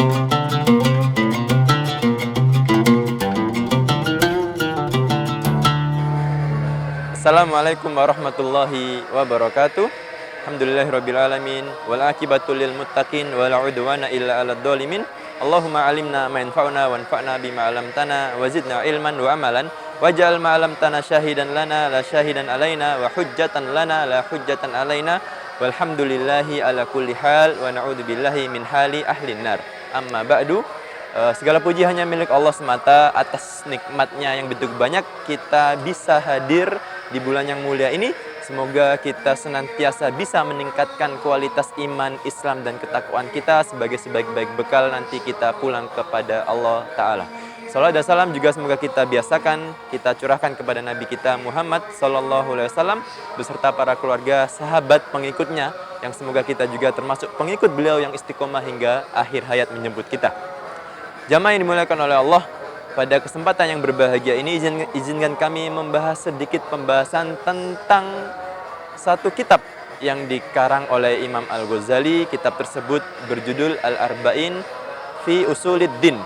Assalamualaikum warahmatullahi wabarakatuh. Alhamdulillahirabbil alamin wal aqibatu lil muttaqin wala udwana illa 'alal dzalimin. Allahumma 'allimna ma yanfa'una wanfa'na bima 'allamtana wa zidna ilman wa amalan waj'al ma 'allamtana syahidan lana la syahidan alaina wa hujjatan lana la hujjatan alaina walhamdulillahi ala kulli hal wa na'udzubillahi min hali ahlin nar. Amma ba'du. Segala puji hanya milik Allah semata. Atas nikmatnya yang begitu banyak kita bisa hadir di bulan yang mulia ini. Semoga kita senantiasa bisa meningkatkan kualitas iman, Islam, dan ketakwaan kita sebagai sebaik-baik bekal nanti kita pulang kepada Allah Ta'ala. Salam dan salam juga semoga kita biasakan, kita curahkan kepada Nabi kita Muhammad SAW beserta para keluarga, sahabat, pengikutnya, yang semoga kita juga termasuk pengikut beliau yang istiqomah hingga akhir hayat menjemput kita. Jamaah yang dimuliakan oleh Allah, pada kesempatan yang berbahagia ini izinkan kami membahas sedikit pembahasan tentang satu kitab yang dikarang oleh Imam Al-Ghazali. Kitab tersebut berjudul Al-Arba'in fi Usuluddin,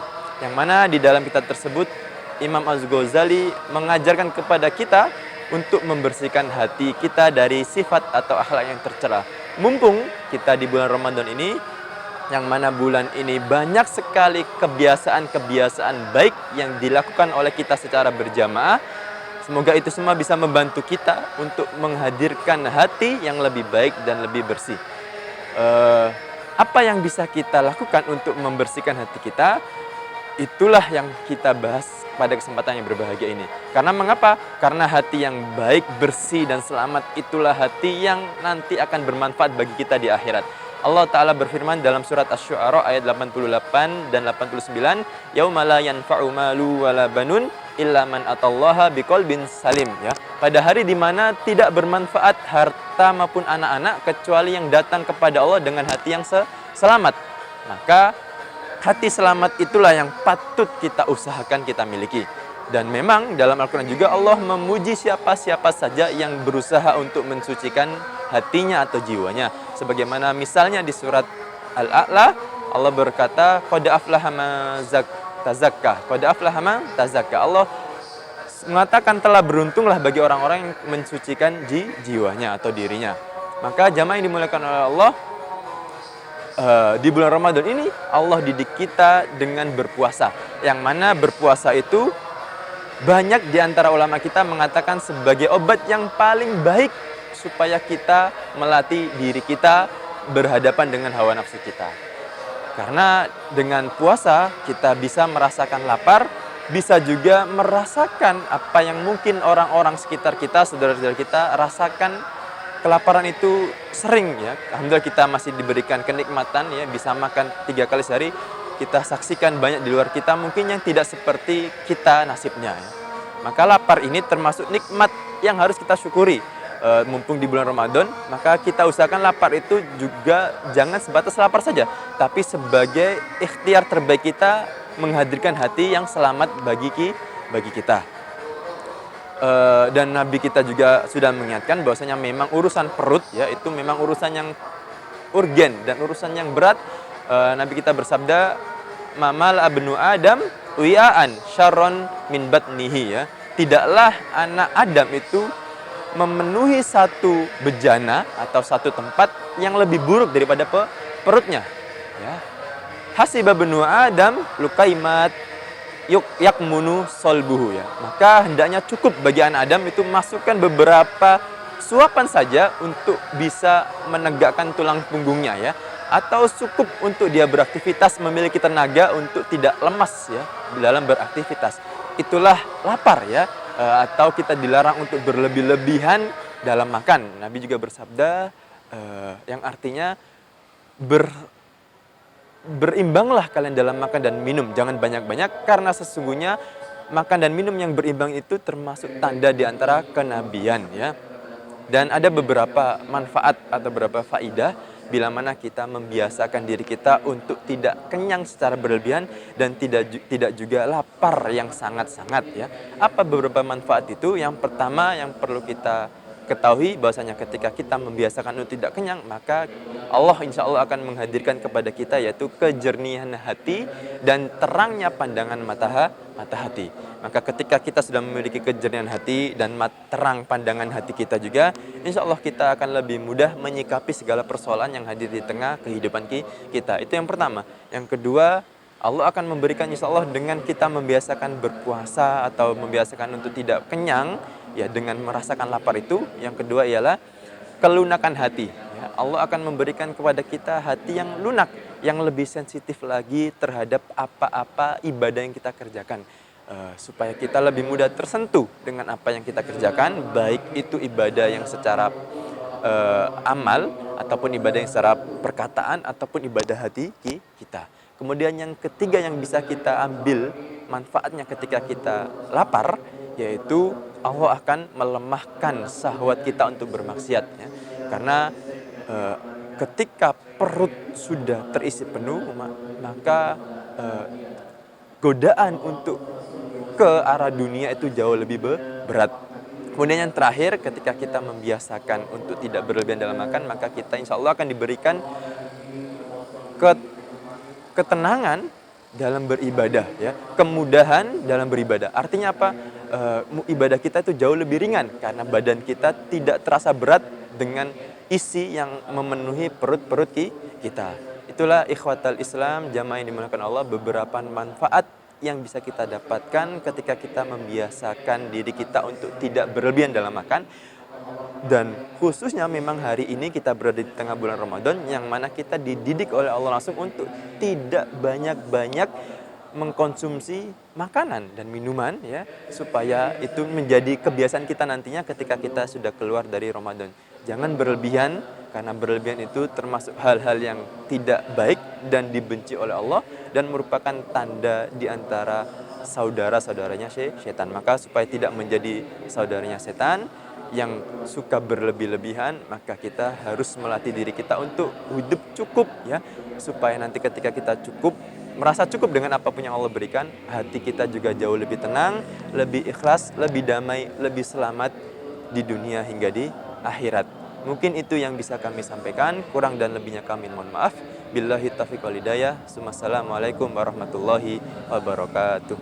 yang mana di dalam kitab tersebut Imam Al-Ghazali mengajarkan kepada kita untuk membersihkan hati kita dari sifat atau akhlak yang tercela. Mumpung kita di bulan Ramadan ini, yang mana bulan ini banyak sekali kebiasaan-kebiasaan baik yang dilakukan oleh kita secara berjamaah. Semoga itu semua bisa membantu kita untuk menghadirkan hati yang lebih baik dan lebih bersih. Apa yang bisa kita lakukan untuk membersihkan hati kita? Itulah yang kita bahas pada kesempatan yang berbahagia ini. Karena mengapa? Karena hati yang baik, bersih, dan selamat itulah hati yang nanti akan bermanfaat bagi kita di akhirat. Allah Ta'ala berfirman dalam surat Asy-Syu'ara ayat 88 dan 89, yauma la yanfa'u malu wala banun illa man atallaha biqalbin salim, ya. Pada hari di mana tidak bermanfaat harta maupun anak-anak kecuali yang datang kepada Allah dengan hati yang selamat. Maka hati selamat itulah yang patut kita usahakan kita miliki. Dan memang dalam Al-Quran juga Allah memuji siapa-siapa saja yang berusaha untuk mensucikan hatinya atau jiwanya. Sebagaimana misalnya di surat Al-A'la, Allah berkata, qad aflaha man tazakka. Qad aflaha man tazakka. Allah mengatakan telah beruntunglah bagi orang-orang yang mensucikan jiwanya atau dirinya. Maka jamaah yang dimuliakan oleh Allah, di bulan Ramadan ini Allah didik kita dengan berpuasa. Yang mana berpuasa itu banyak di antara ulama kita mengatakan sebagai obat yang paling baik supaya kita melatih diri kita berhadapan dengan hawa nafsu kita. Karena dengan puasa kita bisa merasakan lapar, bisa juga merasakan apa yang mungkin orang-orang sekitar kita, saudara-saudara kita rasakan. Kelaparan itu sering, ya. Alhamdulillah kita masih diberikan kenikmatan, ya, bisa makan 3 kali sehari. Kita saksikan banyak di luar kita mungkin yang tidak seperti kita nasibnya, ya. Maka lapar ini termasuk nikmat yang harus kita syukuri. Mumpung di bulan Ramadan, maka kita usahakan lapar itu juga jangan sebatas lapar saja, tapi sebagai ikhtiar terbaik kita menghadirkan hati yang selamat bagi kita. Dan Nabi kita juga sudah mengingatkan bahwasanya memang urusan perut, ya, itu memang urusan yang urgen dan urusan yang berat. Nabi kita bersabda, mamal abnu adam wi'an syarron min batnihi, ya. Tidaklah anak Adam itu memenuhi satu bejana atau satu tempat yang lebih buruk daripada perutnya, ya. Hasiba benu Adam lukaimat yakmunu solbuhu, ya. Maka hendaknya cukup bagi anak Adam itu masukkan beberapa suapan saja untuk bisa menegakkan tulang punggungnya, ya. Atau cukup untuk dia beraktivitas, memiliki tenaga untuk tidak lemas, ya, dalam beraktivitas. Itulah lapar, ya. Atau kita dilarang untuk berlebih-lebihan dalam makan. Nabi juga bersabda yang artinya berimbanglah kalian dalam makan dan minum, jangan banyak-banyak, karena sesungguhnya makan dan minum yang berimbang itu termasuk tanda di antara kenabian, ya. Dan ada beberapa manfaat atau beberapa faidah bila mana kita membiasakan diri kita untuk tidak kenyang secara berlebihan dan tidak juga lapar yang sangat-sangat, ya. Apa beberapa manfaat itu? Yang pertama yang perlu kita ketahui bahwasanya ketika kita membiasakan untuk tidak kenyang, maka Allah insya Allah akan menghadirkan kepada kita yaitu kejernihan hati dan terangnya pandangan mata hati. Maka ketika kita sudah memiliki kejernihan hati dan terang pandangan hati kita juga, insya Allah kita akan lebih mudah menyikapi segala persoalan yang hadir di tengah kehidupan kita. Itu yang pertama. Yang kedua, Allah akan memberikan insya Allah dengan kita membiasakan berpuasa atau membiasakan untuk tidak kenyang, ya dengan merasakan lapar itu. Yang kedua ialah kelunakan hati. Ya, Allah akan memberikan kepada kita hati yang lunak, yang lebih sensitif lagi terhadap apa-apa ibadah yang kita kerjakan. Supaya kita lebih mudah tersentuh dengan apa yang kita kerjakan, baik itu ibadah yang secara amal, ataupun ibadah yang secara perkataan, ataupun ibadah hati kita. Kemudian yang ketiga yang bisa kita ambil manfaatnya ketika kita lapar, yaitu Allah akan melemahkan syahwat kita untuk bermaksiat. Ya. Karena ketika perut sudah terisi penuh, maka godaan untuk ke arah dunia itu jauh lebih berat. Kemudian yang terakhir, ketika kita membiasakan untuk tidak berlebihan dalam makan, maka kita insya Allah akan diberikan ketenangan dalam beribadah, ya, kemudahan dalam beribadah. Artinya apa? Ibadah kita itu jauh lebih ringan karena badan kita tidak terasa berat dengan isi yang memenuhi perut-perut kita. Itulah ikhwatal Islam, jamaah yang dimuliakan Allah, beberapa manfaat yang bisa kita dapatkan ketika kita membiasakan diri kita untuk tidak berlebihan dalam makan. Dan khususnya memang hari ini kita berada di tengah bulan Ramadan yang mana kita dididik oleh Allah langsung untuk tidak banyak-banyak mengkonsumsi makanan dan minuman, ya, supaya itu menjadi kebiasaan kita nantinya ketika kita sudah keluar dari Ramadan. Jangan berlebihan, karena berlebihan itu termasuk hal-hal yang tidak baik dan dibenci oleh Allah dan merupakan tanda di antara saudara-saudaranya setan. Maka supaya tidak menjadi saudaranya setan yang suka berlebih-lebihan, maka kita harus melatih diri kita untuk hidup cukup, ya, supaya nanti ketika kita merasa cukup dengan apapun yang Allah berikan, hati kita juga jauh lebih tenang, lebih ikhlas, lebih damai, lebih selamat di dunia hingga di akhirat. Mungkin itu yang bisa kami sampaikan, kurang dan lebihnya kami mohon maaf. Billahi taufiq wal hidayah. Assalamualaikum warahmatullahi wabarakatuh.